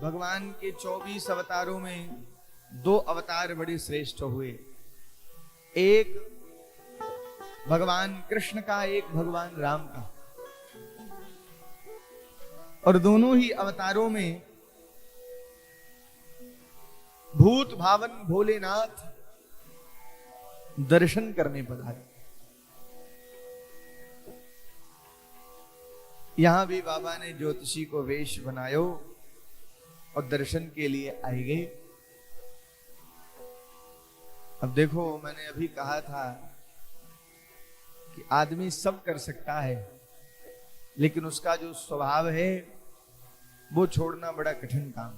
भगवान के 24 अवतारों में 2 अवतार बड़े श्रेष्ठ हुए। एक भगवान कृष्ण का, एक भगवान राम का। और दोनों ही अवतारों में भूत भावन भोलेनाथ दर्शन करने पधारे। यहां भी बाबा ने ज्योतिषी को वेश बनायो और दर्शन के लिए आए गए। अब देखो, मैंने अभी कहा था कि आदमी सब कर सकता है, लेकिन उसका जो स्वभाव है वो छोड़ना बड़ा कठिन काम।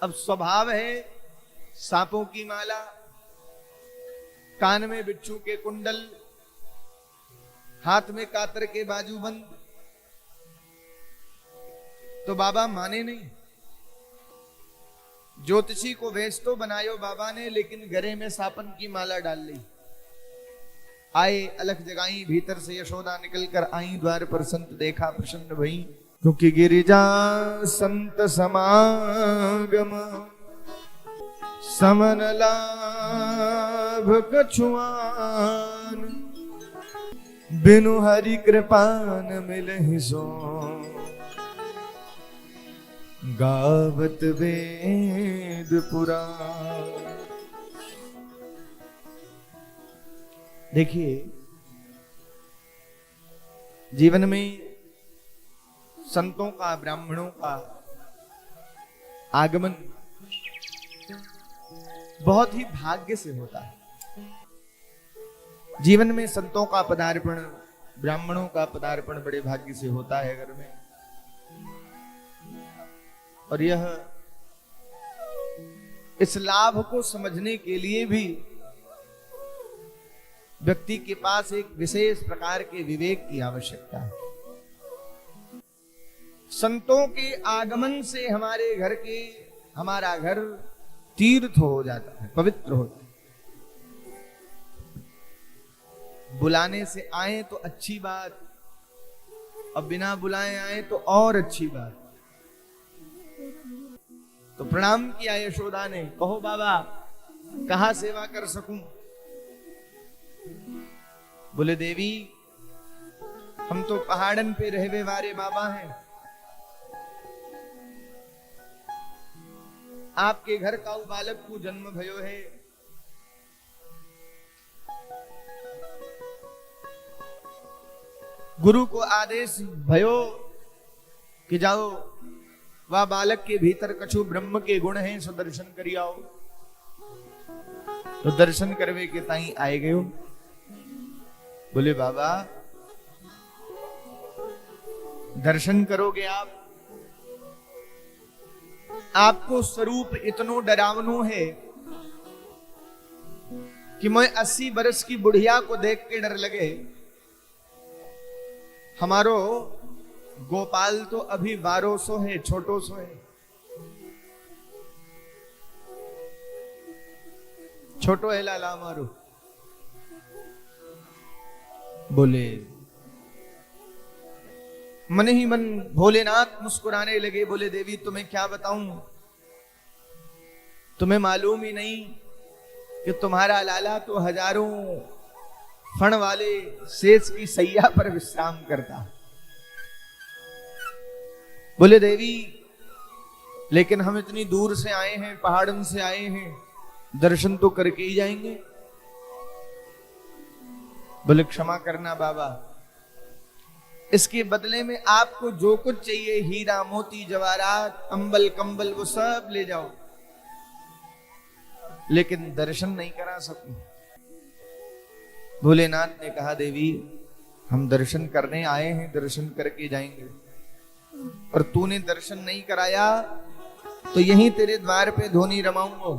अब स्वभाव है सांपों की माला, कान में बिच्छू के कुंडल, हाथ में कातर के बाजूबंद, तो बाबा माने नहीं। ज्योतिषी को वेश तो बनायो बाबा ने, लेकिन गले में सापन की माला डाल ली। आए अलख जगाई, भीतर से यशोदा निकल कर आई। द्वार पर संत देखा प्रसन्न भई, क्योंकि गिरिजा संत समागम समन लाभ कछुआन, बिनु हरि कृपान मिलहि सो गावत वेद पुराण। देखिए, जीवन में संतों का, ब्राह्मणों का आगमन बहुत ही भाग्य से होता है। जीवन में संतों का पदार्पण, ब्राह्मणों का पदार्पण बड़े भाग्य से होता है घर में। और यह इस लाभ को समझने के लिए भी व्यक्ति के पास एक विशेष प्रकार के विवेक की आवश्यकता है। संतों के आगमन से हमारा घर तीर्थ हो जाता है, पवित्र होता है। बुलाने से आए तो अच्छी बात, अब बिना बुलाए आए तो और अच्छी बात। तो प्रणाम किया यशोदा ने, कहो बाबा कहां सेवा कर सकूं? बोले देवी, हम तो पहाड़न पे रहवे वाले बाबा हैं। आपके घर का बालक को जन्म भयो है। गुरु को आदेश भयो कि जाओ, वह बालक के भीतर कछु ब्रह्म के गुण हैं, सो दर्शन करी आओ। तो दर्शन करवे के ताई आए गयो। बोले बाबा दर्शन करोगे आप? आपको स्वरूप इतनो डरावनो है कि मैं 80 बरस की बुढ़िया को देख के डर लगे। हमारो गोपाल तो अभी 1200 है, छोटो सो है, छोटो है लाला हमारो। बोले मन ही मन भोलेनाथ मुस्कुराने लगे। बोले देवी तुम्हें क्या बताऊं, तुम्हें मालूम ही नहीं कि तुम्हारा लाला तो हजारों फण वाले शेष की सैया पर विश्राम करता। बोले देवी लेकिन हम इतनी दूर से आए हैं, पहाड़न से आए हैं, दर्शन तो करके ही जाएंगे। बोले क्षमा करना बाबा, इसके बदले में आपको जो कुछ चाहिए, हीरा मोती जवाहरात अंबल कंबल, वो सब ले जाओ, लेकिन दर्शन नहीं करा सकूं। भोलेनाथ ने कहा देवी हम दर्शन करने आए हैं, दर्शन करके जाएंगे, और तूने दर्शन नहीं कराया तो यहीं तेरे द्वार पे धोनी रमाऊंगा।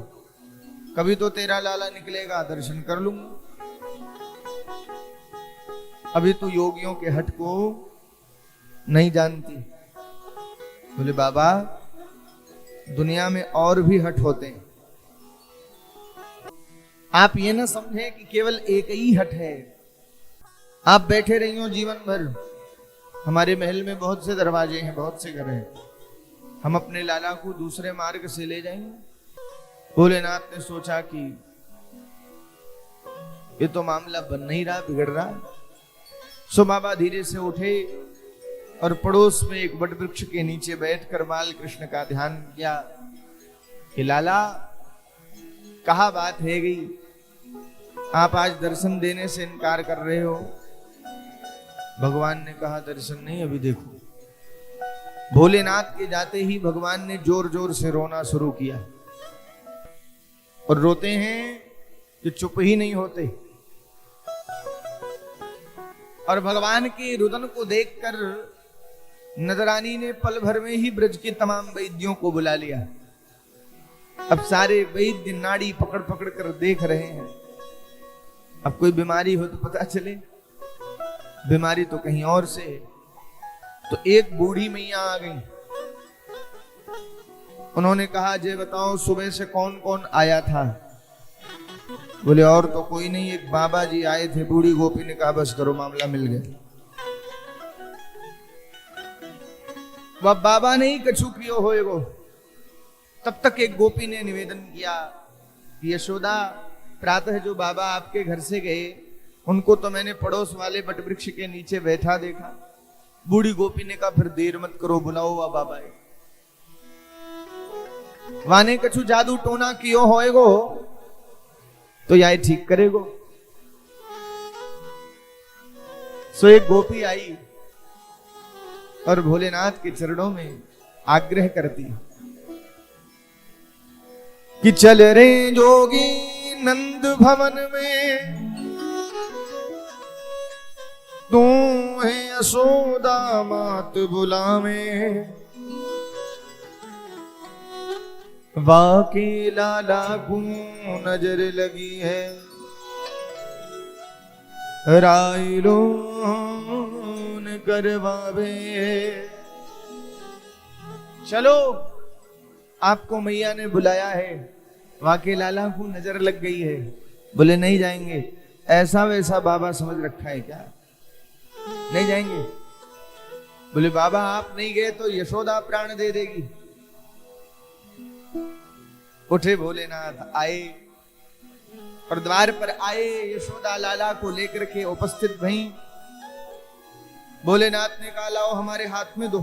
कभी तो तेरा लाला निकलेगा, दर्शन कर लूंगा। अभी तो योगियों के हट को नहीं जानती। बोले बाबा दुनिया में और भी हट होते हैं, आप ये ना समझे कि केवल एक ही हट है। आप बैठे रही हो जीवन भर, हमारे महल में बहुत से दरवाजे हैं, बहुत से घर हैं, हम अपने लाला को दूसरे मार्ग से ले जाएंगे। भोलेनाथ ने सोचा कि ये तो मामला बन नहीं रहा, बिगड़ रहा। सो बाबा धीरे से उठे और पड़ोस में एक वट वृक्ष के नीचे बैठकर बाल कृष्ण का ध्यान किया कि लाला, कहा बात है गई, आप आज दर्शन देने से इनकार कर रहे हो। भगवान ने कहा दर्शन नहीं, अभी देखो। भोलेनाथ के जाते ही भगवान ने जोर जोर से रोना शुरू किया और रोते हैं कि चुप ही नहीं होते। और भगवान के रुदन को देखकर नजरानी ने पल भर में ही ब्रज के तमाम वैद्यों को बुला लिया। अब सारे वैद्य नाड़ी पकड़ पकड़ कर देख रहे हैं। अब कोई बीमारी हो तो पता चले, बीमारी तो कहीं और से है। तो एक बूढ़ी मैया आ गई। उन्होंने कहा, जे बताओ सुबह से कौन कौन आया था? बोले और तो कोई नहीं, एक बाबा जी आए थे। बूढ़ी गोपी ने कहा बस करो, मामला मिल गया। वह बाबा नहीं कछु कियो होएगो। तब तक एक गोपी ने निवेदन किया, यशोदा, प्रातः जो बाबा आपके घर से गए उनको तो मैंने पड़ोस वाले वट वृक्ष के नीचे बैठा देखा। बूढ़ी गोपी ने कहा फिर देर मत करो, बुलाओ वह बाबा है। वाने कछु जादू टोना कियो होएगो तो यह ठीक करेगो। सो एक गोपी आई और भोलेनाथ के चरणों में आग्रह करती कि चल रे जोगी नंद भवन में, तू है यशोदा मात बुलावे। वाके लाला को नजर लगी है, रायलोन करवावे। चलो, आपको मैया ने बुलाया है, वाके लाला को नजर लग गई है। बोले नहीं जाएंगे। ऐसा वैसा बाबा समझ रखा है क्या? नहीं जाएंगे। बोले बाबा आप नहीं गए तो यशोदा प्राण दे देगी। उठे भोलेनाथ, आए और द्वार पर आए, यशोदा लाला को लेकर के उपस्थित भई। भोलेनाथ ने कहा लाओ हमारे हाथ में दो।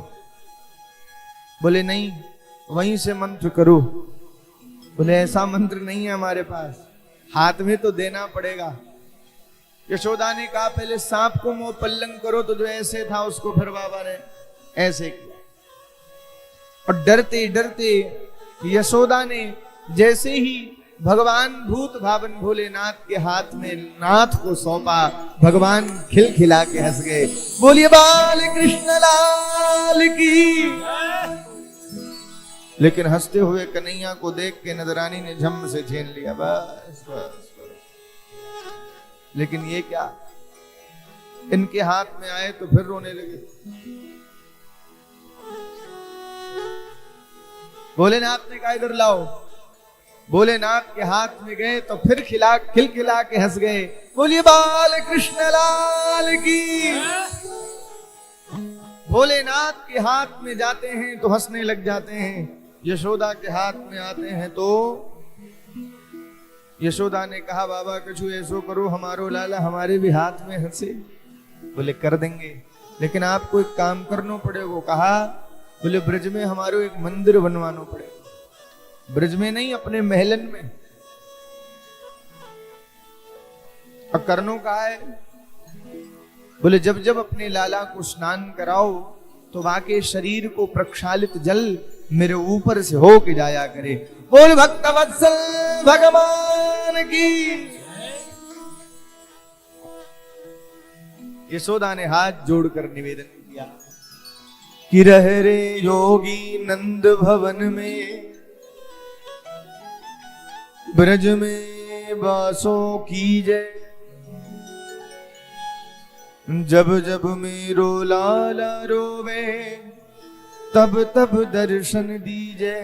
बोले नहीं, वहीं से मंत्र करो। बोले ऐसा मंत्र नहीं है हमारे पास, हाथ में तो देना पड़ेगा। यशोदा ने कहा पहले सांप को मुंह पल्लंग करो, तो जो ऐसे था उसको फिर बाबा ने ऐसे किया। और डरते डरते यशोदा ने जैसे ही भगवान भूत भावन भोलेनाथ के हाथ में नाथ को सौंपा, भगवान खिलखिला के हंस गए। बोलिए बाल कृष्ण लाल की। लेकिन हंसते हुए कन्हैया को देख के नजरानी ने झम से छीन लिया। बस बस। लेकिन ये क्या, इनके हाथ में आए तो फिर रोने लगे। भोलेनाथ ने कहा इधर लाओ। भोलेनाथ के हाथ में गए तो फिर खिलखिला के हंस गए। बोलिए बाल कृष्ण लाल की। भोलेनाथ के हाथ में जाते हैं तो हंसने लग जाते हैं, यशोदा के हाथ में आते हैं तो। यशोदा ने कहा बाबा कछु ऐसो करो हमारो लाला हमारे भी हाथ में हंसे। बोले कर देंगे, लेकिन आपको एक काम करना पड़ेगा। कहा बोले ब्रज में हमारो एक मंदिर बनवाना पड़ेगा। ब्रज में नहीं, अपने महलन में। अब करनो का है? बोले जब जब अपने लाला को स्नान कराओ तो वहां के शरीर को प्रक्षालित जल मेरे ऊपर से हो के जाया करे। बोल भक्त वत्सल भगवान की। यशोदा ने हाथ जोड़कर निवेदन किया कि रह रे योगी नंद भवन में, ब्रज में वासों कीजे। जब जब मेरो लाला रोवे, तब तब दर्शन दीजे।